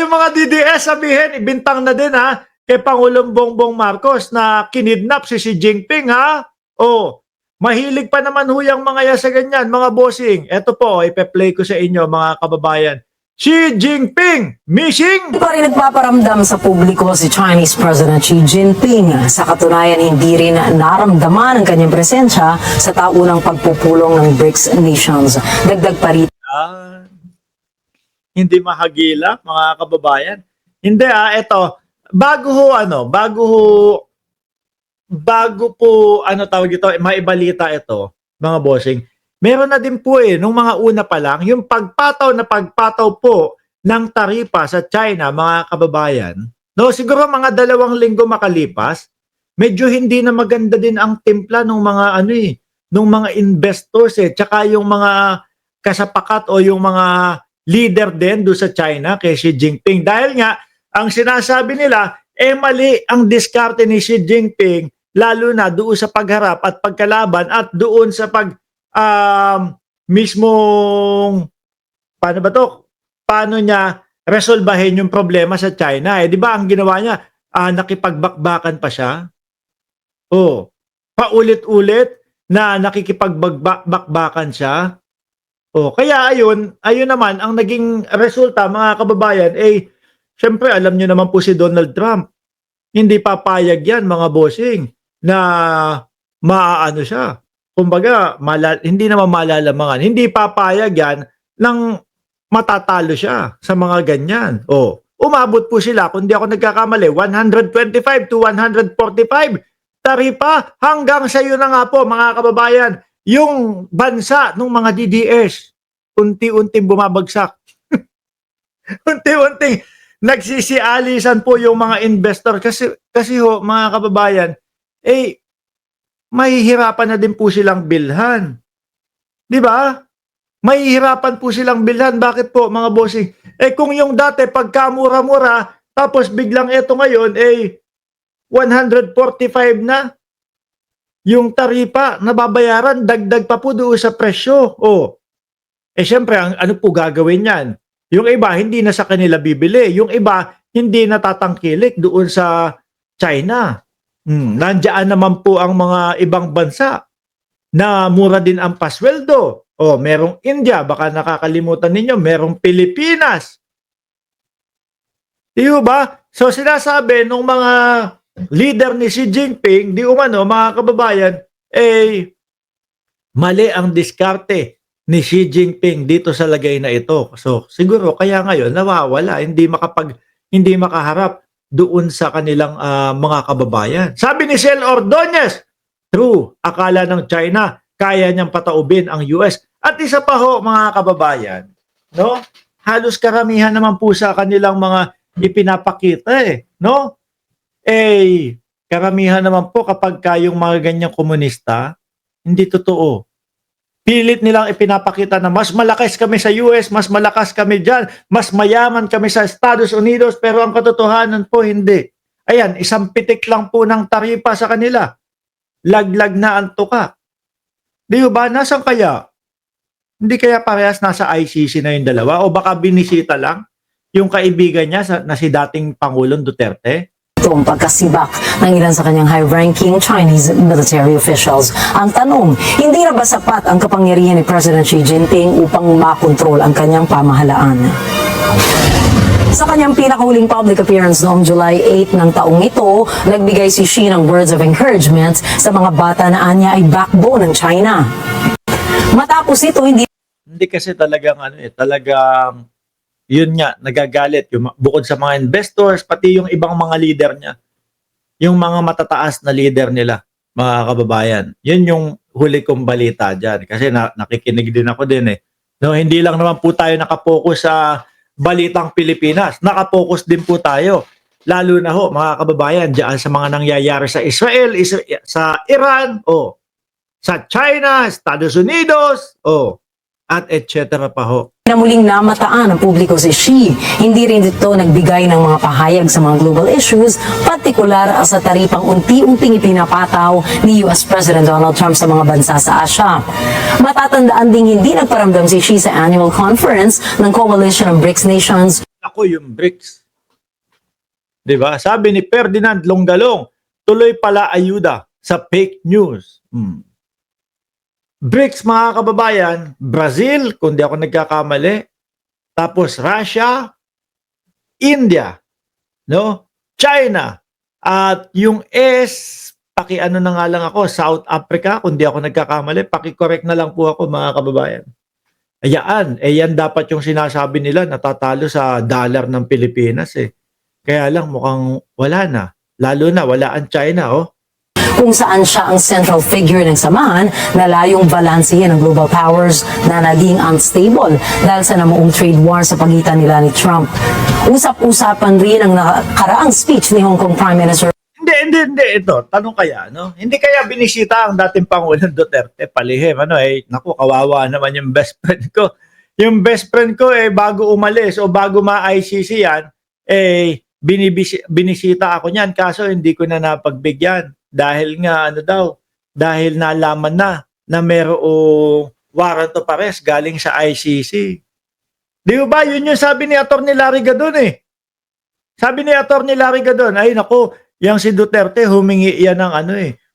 yung mga DDS sabihin, ibintang na din ha, kay Pangulong Bongbong Marcos na kinidnap si Xi Jinping ha. Mahilig pa naman huyang mga yan sa ganyan, mga bossing. Ito po, ipe-play ko sa inyo mga kababayan. Xi Jinping, missing! Hindi pa rin nagpaparamdam sa publiko si Chinese President Xi Jinping. Sa katunayan, hindi rin naramdaman ang kanyang presensya sa taunang pagpupulong ng BRICS nations. Dagdag pa rin. Hindi mahagila, mga kababayan. Hindi ito, bago po, tawag ito, maibalita ito, mga bossing, meron na din po nung mga una pa lang, yung pagpataw po ng taripa sa China, mga kababayan, no, siguro mga 2 linggo makalipas, medyo hindi na maganda din ang timpla ng mga nung mga investors tsaka yung mga kasapakat o yung mga leader din doon sa China kay Xi Jinping. Dahil nga, ang sinasabi nila, mali ang diskarte ni Xi Jinping, lalo na doon sa pagharap at pagkalaban at doon sa mismong, paano niya resolbahin yung problema sa China. Di ba ang ginawa niya, nakipagbakbakan pa siya? Paulit-ulit na nakikipagbakbakan siya. Kaya ayun naman ang naging resulta, mga kababayan, syempre alam niyo naman po si Donald Trump. Hindi papayag yan, mga bossing, na maaano siya. Kumbaga, hindi naman malalamangan. Hindi papayag yan nang matatalo siya sa mga ganyan. Umabot po sila, kung di ako nagkakamali, 125 to 145 taripa hanggang sa iyo na nga po, mga kababayan, yung bansa ng mga DDS, unti-unting bumabagsak. Unti-unting nagsisialisan po yung mga investor kasi mga kababayan, mahihirapan na din po silang bilhan. Di ba? Mahihirapan po silang bilhan. Bakit po, mga bossing? Kung yung dati pagkamura-mura, tapos biglang ito ngayon, 145 na yung taripa na babayaran, dagdag pa po doon sa presyo. Siyempre, ano po gagawin yan? Yung iba, hindi na sa kanila bibili. Yung iba, hindi na tatangkilik doon sa China. Nandiyan naman po ang mga ibang bansa na mura din ang pasweldo. Merong India, baka nakakalimutan ninyo, merong Pilipinas. Di ba? So sinasabi nung mga leader ni Xi Jinping, di umano, mga kababayan, mali ang diskarte ni Xi Jinping dito sa lagay na ito. So siguro kaya ngayon nawawala, hindi makaharap doon sa kanilang mga kababayan. Sabi ni Sel Ordonez, true, akala ng China kaya niyang pataubin ang US. At isa pa ho, mga kababayan, no? Halos karamihan naman po sa kanilang mga ipinapakita no? Karamihan naman po kapag kayong mga ganyang komunista, hindi totoo. Pilit nilang ipinapakita na mas malakas kami sa US, mas malakas kami dyan, mas mayaman kami sa Estados Unidos, pero ang katotohanan po hindi. Ayan, isang pitik lang po ng taripa sa kanila. Laglag na ang tuka. Di ba? Nasaan kaya? Hindi kaya parehas nasa ICC na yung dalawa? O baka binisita lang yung kaibigan niya na si dating Pangulong Duterte? Itong pagkasibak ng ilan sa kanyang high-ranking Chinese military officials. Ang tanong, hindi na ba sapat ang kapangyarihan ni President Xi Jinping upang makontrol ang kanyang pamahalaan? Sa kanyang pinakahuling public appearance noong July 8 ng taong ito, nagbigay si Xi ng words of encouragement sa mga bata na anya ay backbone ng China. Matapos ito, hindi kasi talagang yun nga, nagagalit. Bukod sa mga investors, pati yung ibang mga leader niya. Yung mga matataas na leader nila, mga kababayan. Yun yung huli kong balita dyan. Kasi nakikinig din ako din No, hindi lang naman po tayo nakapokus sa balitang Pilipinas. Nakapokus din po tayo. Lalo na ho, mga kababayan, dyan sa mga nangyayari sa Israel, sa Iran, sa China, Estados Unidos, at etc. pa ho. na muling namataan ng publiko si Xi. Hindi rin ito nagbigay ng mga pahayag sa mga global issues, partikular sa taripang unti-unting ipinapataw ni US President Donald Trump sa mga bansa sa Asia. Matatandaan ding hindi nagparamdam si Xi sa annual conference ng Coalition of BRICS Nations. ko yung BRICS. 'Di ba? Sabi ni Ferdinand Longalong, tuloy pala ayuda sa fake news. BRICS, mga kababayan, Brazil, kung di ako nagkakamali, tapos Russia, India, no? China, at yung pakiano na nga lang ako, South Africa, kung di ako nagkakamali, paki-correct na lang po ako, mga kababayan. Ayan, yan dapat yung sinasabi nila, natatalo sa dollar ng Pilipinas eh. Kaya lang mukhang wala na. Lalo na wala ang China, oh. Kung saan siya ang central figure ng samahan na layong balansehin ng global powers na naging unstable dahil sa namuong trade war sa pagitan nila ni Trump. Usap-usapan rin ang nakaraang speech ni Hong Kong Prime Minister Hindi. Ito, tanong kaya, no? Hindi kaya binisita ang dating Pangulong Duterte, palihim, naku, kawawa naman yung best friend ko. Yung best friend ko, bago umalis o bago ma-ICC yan, binisita ako niyan, kaso hindi ko na napagbigyan. Dahil nga, dahil nalaman na mayroong warrant of arrest galing sa ICC. Di ba, yun yung sabi ni Atty. Larry Gadon eh. Sabi ni Atty. Larry Gadon, ay naku, yang si Duterte humingi yan ng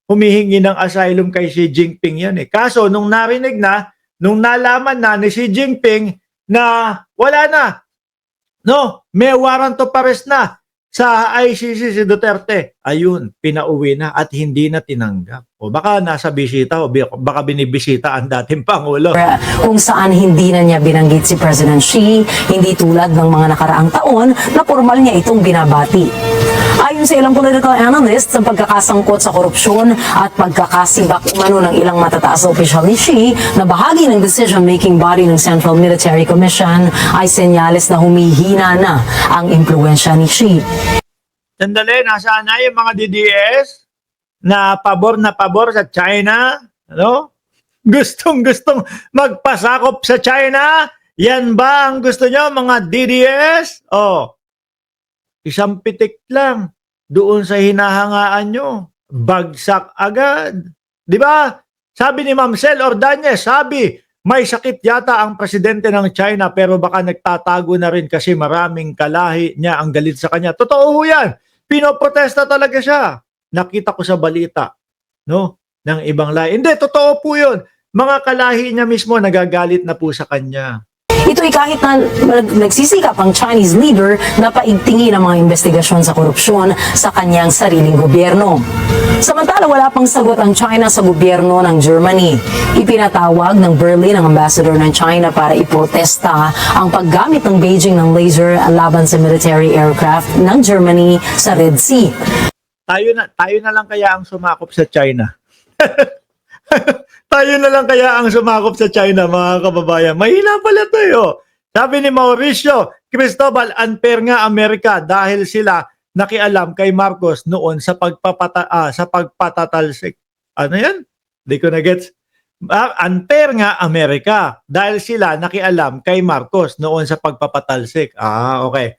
humihingi ng asylum kay Xi Jinping yan eh. Kaso nung narinig na, nung nalaman na ni Xi Jinping na wala na, no, may warrant of arrest na sa ICC si Duterte, ayun, pinauwi na at hindi na tinanggap. O baka nasa bisita o baka binibisita ang dating Pangulo. kung saan hindi na niya binanggit si President Xi, hindi tulad ng mga nakaraang taon na formal niya itong binabati. Ayon sa ilang political analysts, ang pagkakasangkot sa korupsyon at pagkakasibak umano ng ilang matataas na opisyal ni Xi na bahagi ng decision-making body ng Central Military Commission ay senyales na humihina na ang impluensya ni Xi. Sandali, nasaan na yung mga DDS na pabor sa China? Ano? Gustong magpasakop sa China? Yan ba ang gusto nyo, mga DDS? Oh, isang pitik lang doon sa hinahangaan nyo. Bagsak agad. Di ba? Sabi ni Ma'am Sel Ordonez, may sakit yata ang presidente ng China pero baka nagtatago na rin kasi maraming kalahi niya ang galit sa kanya. Totoo ho yan. Pinoprotesta talaga siya. Nakita ko sa balita, no, ng ibang lahi. Hindi, totoo po yun. Mga kalahi niya mismo nagagalit na po sa kanya. Ito'y kahit na nagsisikap ang Chinese leader na paigtingin ang mga investigasyon sa korupsyon sa kanyang sariling gobyerno. Samantala, wala pang sagot ang China sa gobyerno ng Germany. Ipinatawag ng Berlin ang ambassador ng China para iprotesta ang paggamit ng Beijing ng laser laban sa military aircraft ng Germany sa Red Sea. Tayo na lang kaya ang sumakop sa China. Tayo na lang kaya ang sumakop sa China, mga kababayan. Mahina pala tayo. Sabi ni Mauricio Cristobal, unfair nga Amerika dahil sila nakialam kay Marcos noon sa pagpatatalsik. Ano yan? Di ko na gets. Unfair nga Amerika dahil sila nakialam kay Marcos noon sa pagpapatalsik. Okay.